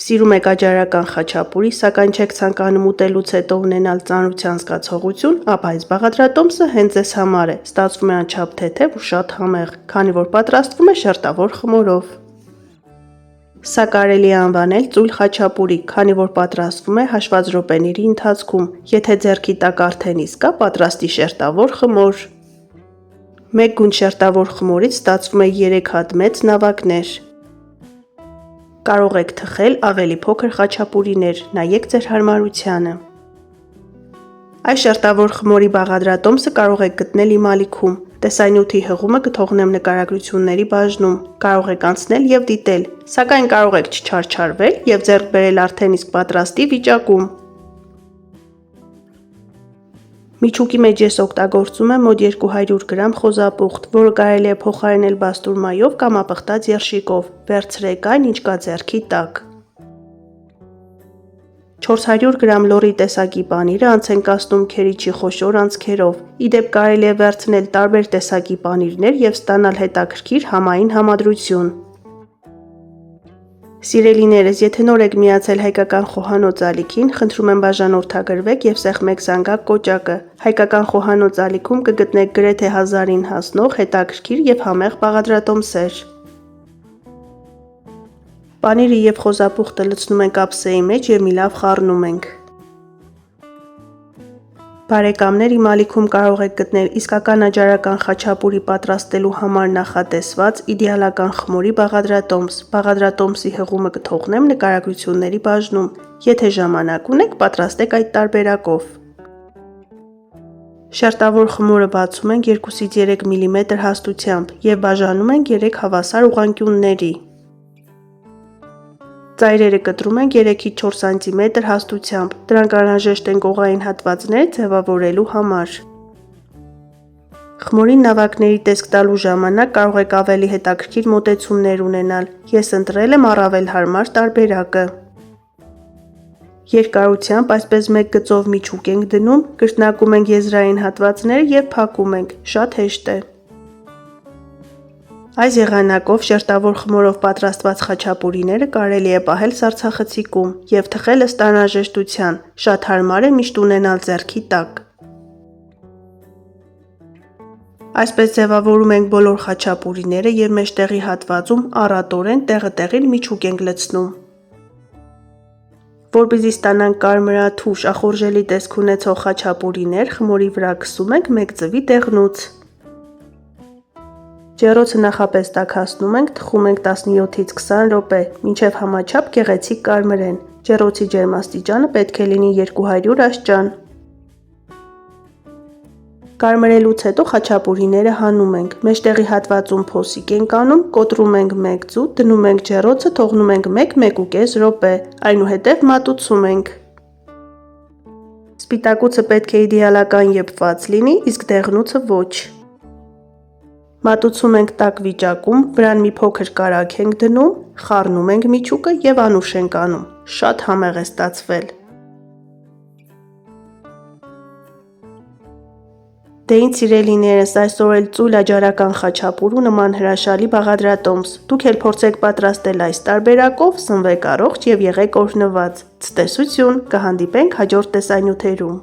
Սիրում եք աճարական խաչապուրի, սակայն չեք ցանկանում ուտելուց հետո ունենալ ծանրության զգացողություն, ապա այս բաղադրատոմսը հենց ձեզ համար է, ստացվում է անչափ թեթև ու շատ համեղ, քանի որ պատրաստվում է շերտավոր խմորով։ Սա կարելի է անվանել ծույլ խաչապուրի, քանի որ պատրաստվում է հաշված րոպեների ընթացքում, եթե ձեռքի տակ արդեն իսկ կա պատրաստի շերտավոր խմոր։ Մեկ գունդ շերտավոր խմորից ստացվում է 3 հատ մեծ նավակներ։ Կարող եք թխել ավելի փոքր խաչապուրիներ, նայեք ձեր հարմարությանը։ Այս շերտավոր խմորի բաղադրատոմսը կարող եք գտնել իմ ալիքում։ Տեսանյութի հղումը կթողնեմ նկարագրությունների բաժնում, կարող եք անցնել և դիտել, սակայն կարող եք չչարչարվել և ձեռք բերել արդեն իսկ պատրաստի վիճակում։ Միջուկի մեջ ես օգտագործում եմ մոտ 200 գրամ խոզապուխտ, որը կարելի է փոխարինել բաստուրմայով կամ ապխտած երշիկով, վերցրեք այն, ինչ կա ձեռքի տակ։ 400 գրամ լոռի տեսակի պանիրը անցենք կասնում քերիչի խոշոր անցքերով, իդեպ կարելի է վերցնել տարբեր տեսակի պանիրներ և ստանալ հետաքրքիր համային համադրություն։ Սիրելիներս, եթե նոր եք միացել հայկական խոհանոց ալիքին, խնդրում եմ բաժանորդագրվեք և սեղմեք զանգակ կոճակը։ Հայկական խոհանոց ալիքում կգտնեք գրեթե 1000-ին հասնող հետաքրքիր և համեղ բաղադրատոմսեր։ Պանիրը և խոզապուխտը լցնում ենք ափսեի մեջ և մի լավ խառնում ենք։ Բարեկամներ, իմ ալիքում կարող եք գտնել իսկական աճարական խաչապուրի պատրաստելու համար նախատեսված իդեալական խմորի բաղադրատոմս։ Բաղադրատոմսի հղումը կթողնեմ նկարագրությունների բաժնում։ Եթե ժամանակ ունեք, պատրաստեք այդ տարբերակով։ Շերտավոր խմորը բացում ենք 2-ից 3 մմ հաստությամբ և բաժանում ենք 3 հավասար ուղղանկյունների։ Ծայրերը կտրում ենք 3-ից 4 սմ հաստությամբ, դրանք անհրաժեշտ են կողային հատվածները ձևավորելու համար։ Խմորին նավակների տեսք տալու ժամանակ կարող եք ավելի հետաքրքիր մոտեցումներ ունենալ, ես ընտրել եմ առավել հարմար տարբերակը։ Երկարությամբ այսպես մեկ գծով միջուկ ենք դնում, կրկնակում ենք եզրային հատվածները և փակում ենք, շատ հեշտ է։ Այս եղանակով շերտավոր խմորով պատրաստված խաչապուրիները կարելի է պահել սառցախցիկում և թխել ըստ անհրաժեշտության, շատ հարմար է միշտ ունենալ ձեռքի տակ։ Այսպես ձևավորում ենք բոլոր խաչապուրիները և մեջտեղի հատվածում առատորեն տեղը տեղին միջուկ ենք լցնում։ Որպեսզի ստանանք կարմրաթուշ, ախորժելի տեսք ունեցող խաչապուրիներ, խմորի վրա քսում ենք մեկ ձվի դեղնուց։ Ջեռոցը նախապես տաքացնում ենք, թխում ենք 17-ից 20 րոպե, մինչև համաչափ գեղեցիկ կարմրեն։ Ջեռոցի ջերմաստիճանը պետք է լինի 200 աստիճան։ Կարմրելուց հետո խաչապուրիները հանում ենք, մեջտեղի հատվածում փոսիկ ենք անում, կոտրում ենք 1 ծուտ, դնում ենք ջեռոցը, թողնում ենք 1-1.5 րոպե, այնուհետև մատուցում ենք։ Սպիտակուցը պետք է իդեալական եփված լինի, իսկ դեղնուցը ոչ։ Մատուցում ենք տաք վիճակում, վրան մի փոքր կարագ ենք դնում, խառնում ենք միջուկը և անուշ ենք անում, շատ համեղ է ստացվել։ Դե ինչ սիրելիներս, այսօր էլ ծույլ աճարական խաչապուր ու նման հրաշալի բաղադրատոմս, դուք էլ փորձեք պատրաստել այս տարբերակով, սնվեք առողջ և եղեք օրհնված։ Ցտեսություն, կհանդիպենք հաջորդ տեսանյութերում։